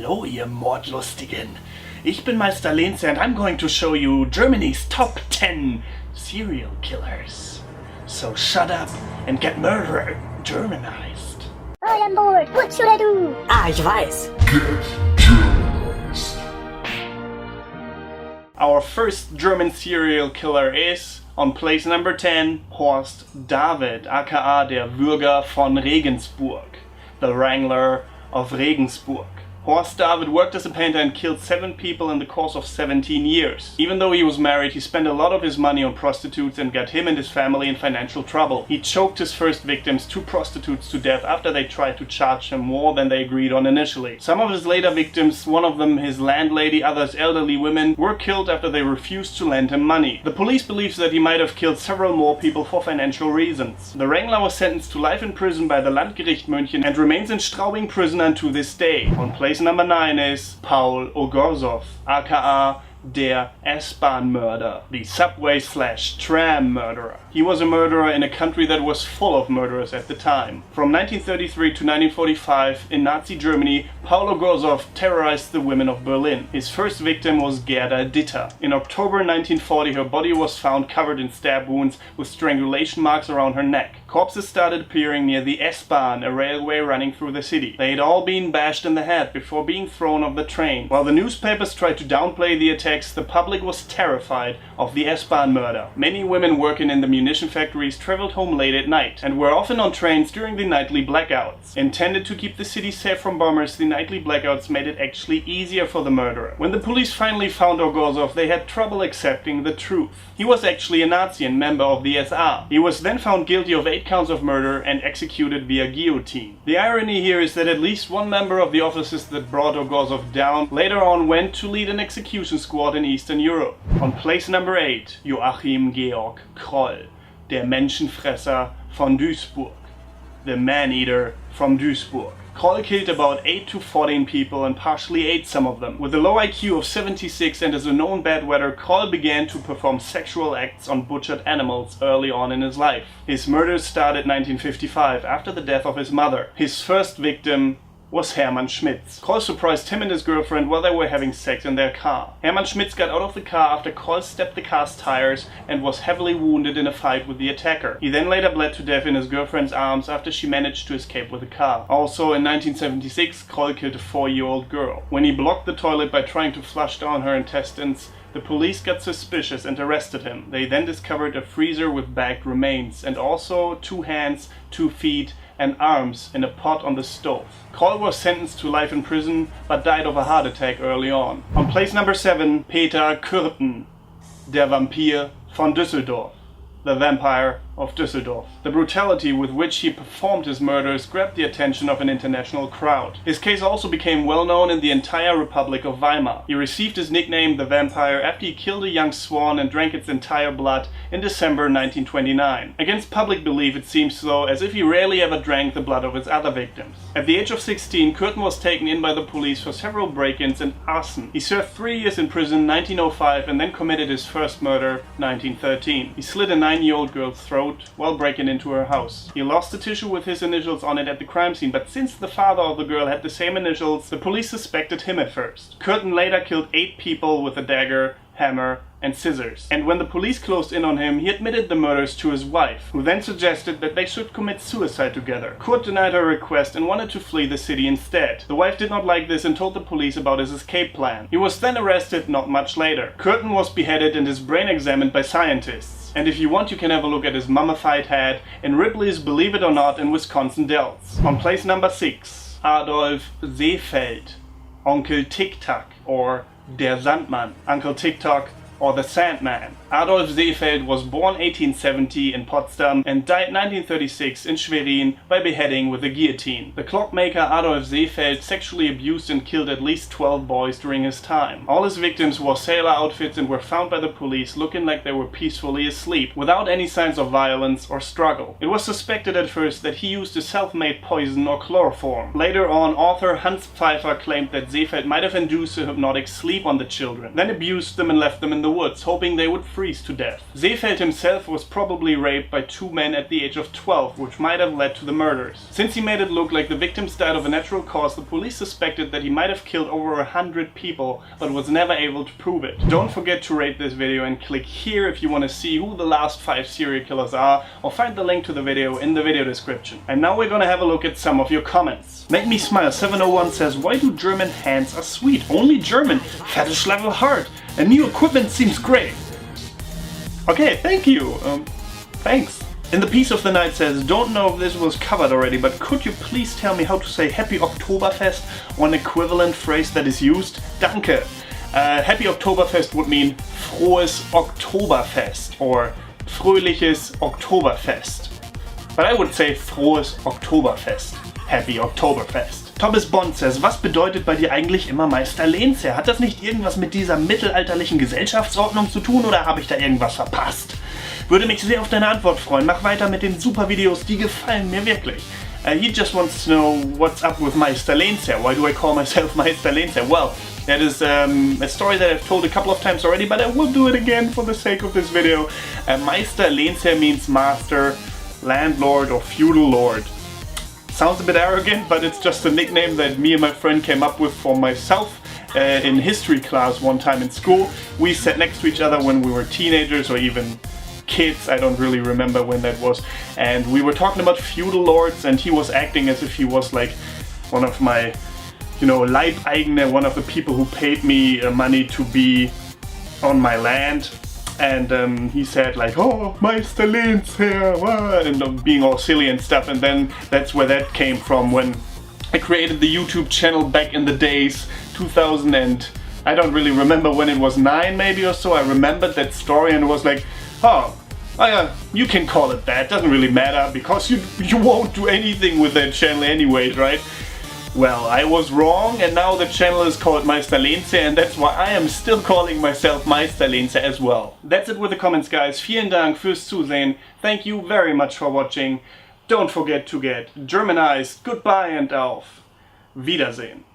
Hallo ihr Mordlustigen. Ich bin Meister Lenze and I'm going to show you Germany's top 10 serial killers. So shut up and get murdered Germanized. I am bored. What should I do? Ich weiß. Get Germanized. Our first German serial killer is, on place number 10, Horst David, aka der Würger von Regensburg, the Wrangler of Regensburg. Horst David worked as a painter and killed 7 people in the course of 17 years. Even though he was married, he spent a lot of his money on prostitutes and got him and his family in financial trouble. He choked his first victims, 2 prostitutes, to death after they tried to charge him more than they agreed on initially. Some of his later victims, one of them his landlady, others elderly women, were killed after they refused to lend him money. The police believes that he might have killed several more people for financial reasons. The Wrangler was sentenced to life in prison by the Landgericht München and remains in Straubing prison unto this day. On place number 9 is Powell, aka der S-Bahn-Mörder, the subway/tram murderer. He was a murderer in a country that was full of murderers at the time. From 1933 to 1945, in Nazi Germany, Powell terrorized the women of Berlin. His first victim was Gerda Ditter. In October 1940, her body was found covered in stab wounds with strangulation marks around her neck. Corpses started appearing near the S-Bahn, a railway running through the city. They had all been bashed in the head before being thrown off the train. While the newspapers tried to downplay the attacks, the public was terrified of the S-Bahn murder. Many women working in the munition factories traveled home late at night and were often on trains during the nightly blackouts. Intended to keep the city safe from bombers, the nightly blackouts made it actually easier for the murderer. When the police finally found Ogorzov, they had trouble accepting the truth. He was actually a Nazi and member of the SA. He was then found guilty of 8 counts of murder and executed via guillotine. The irony here is that at least one member of the officers that brought Ogorzov down later on went to lead an execution squad in Eastern Europe. On place number 8, Joachim Georg Kroll, der Menschenfresser von Duisburg, the man-eater from Duisburg. Kroll killed about 8 to 14 people and partially ate some of them. With a low IQ of 76 and as a known bedwetter, Kroll began to perform sexual acts on butchered animals early on in his life. His murders started in 1955 after the death of his mother. His first victim was Hermann Schmitz. Kroll surprised him and his girlfriend while they were having sex in their car. Hermann Schmitz got out of the car after Kroll stepped the car's tires and was heavily wounded in a fight with the attacker. He then later bled to death in his girlfriend's arms after she managed to escape with the car. Also in 1976, Kroll killed a 4-year-old girl. When he blocked the toilet by trying to flush down her intestines, the police got suspicious and arrested him. They then discovered a freezer with bagged remains and also 2 hands, 2 feet, and arms in a pot on the stove. Kroll was sentenced to life in prison but died of a heart attack early on. On place number 7, Peter Kürten, der Vampir von Düsseldorf, the Vampire of Düsseldorf. The brutality with which he performed his murders grabbed the attention of an international crowd. His case also became well known in the entire Republic of Weimar. He received his nickname the Vampire after he killed a young swan and drank its entire blood in December 1929. Against public belief, it seems though as if he rarely ever drank the blood of his other victims. At the age of 16, Kürten was taken in by the police for several break-ins and arson. He served 3 years in prison in 1905 and then committed his first murder 1913. He slit a 9-year-old girl's throat while breaking into her house. He lost the tissue with his initials on it at the crime scene, but since the father of the girl had the same initials, the police suspected him at first. Kürten later killed 8 people with a dagger, hammer, and scissors. And when the police closed in on him, he admitted the murders to his wife, who then suggested that they should commit suicide together. Kurt denied her request and wanted to flee the city instead. The wife did not like this and told the police about his escape plan. He was then arrested not much later. Kürten was beheaded and his brain examined by scientists. And if you want, you can have a look at his mummified head in Ripley's Believe It or Not in Wisconsin Dells. On place number 6, Adolf Seefeld, Onkel Ticktock, or Der Sandmann, Uncle Ticktock, or the Sandman. Adolf Seefeld was born 1870 in Potsdam and died 1936 in Schwerin by beheading with a guillotine. The clockmaker Adolf Seefeld sexually abused and killed at least 12 boys during his time. All his victims wore sailor outfits and were found by the police looking like they were peacefully asleep, without any signs of violence or struggle. It was suspected at first that he used a self-made poison or chloroform. Later on, author Hans Pfeiffer claimed that Seefeld might have induced a hypnotic sleep on the children, then abused them and left them in the woods, hoping they would freeze to death. Seefeld himself was probably raped by 2 men at the age of 12, which might have led to the murders. Since he made it look like the victims died of a natural cause, the police suspected that he might have killed over 100 people, but was never able to prove it. Don't forget to rate this video and click here if you want to see who the last 5 serial killers are, or find the link to the video in the video description. And now we're gonna have a look at some of your comments. Make Me Smile 701 says, why do German hands are sweet? Only German. Fetish level hard. And new equipment seems great. Okay, thank you. Thanks. And the Piece of the Night says, don't know if this was covered already, but could you please tell me how to say Happy Oktoberfest, one equivalent phrase that is used? Danke. Happy Oktoberfest would mean Frohes Oktoberfest or Fröhliches Oktoberfest. But I would say Frohes Oktoberfest. Happy Oktoberfest. Thomas Bond says, was bedeutet bei dir eigentlich immer Meister Lehnsherr? Hat das nicht irgendwas mit dieser mittelalterlichen Gesellschaftsordnung zu tun oder habe ich da irgendwas verpasst? Würde mich sehr auf deine Antwort freuen. Mach weiter mit den super Videos, die gefallen mir wirklich. He just wants to know what's up with Meister Lehnsherr. Why do I call myself Meister Lehnsherr? Well, that is a story that I've told a couple of times already, but I will do it again for the sake of this video. Meister Lehnsherr means master, landlord or feudal lord. Sounds a bit arrogant, but it's just a nickname that me and my friend came up with for myself in history class one time in school. We sat next to each other when we were teenagers or even kids, I don't really remember when that was, and we were talking about feudal lords, and he was acting as if he was like one of my, you know, Leibeigene, one of the people who paid me money to be on my land. And he said like, oh, Meister Lehnsherr, and being all silly and stuff. And then that's where that came from, when I created the YouTube channel back in the days, 2000 and I don't really remember when it was, 9 maybe or so. I remembered that story and was like, oh, you can call it that, doesn't really matter, because you won't do anything with that channel anyways, right? Well, I was wrong, and now the channel is called Meister Lehnsherr, and that's why I am still calling myself Meister Lehnsherr as well. That's it with the comments, guys. Vielen Dank fürs Zusehen. Thank you very much for watching. Don't forget to get Germanized. Goodbye and auf Wiedersehen.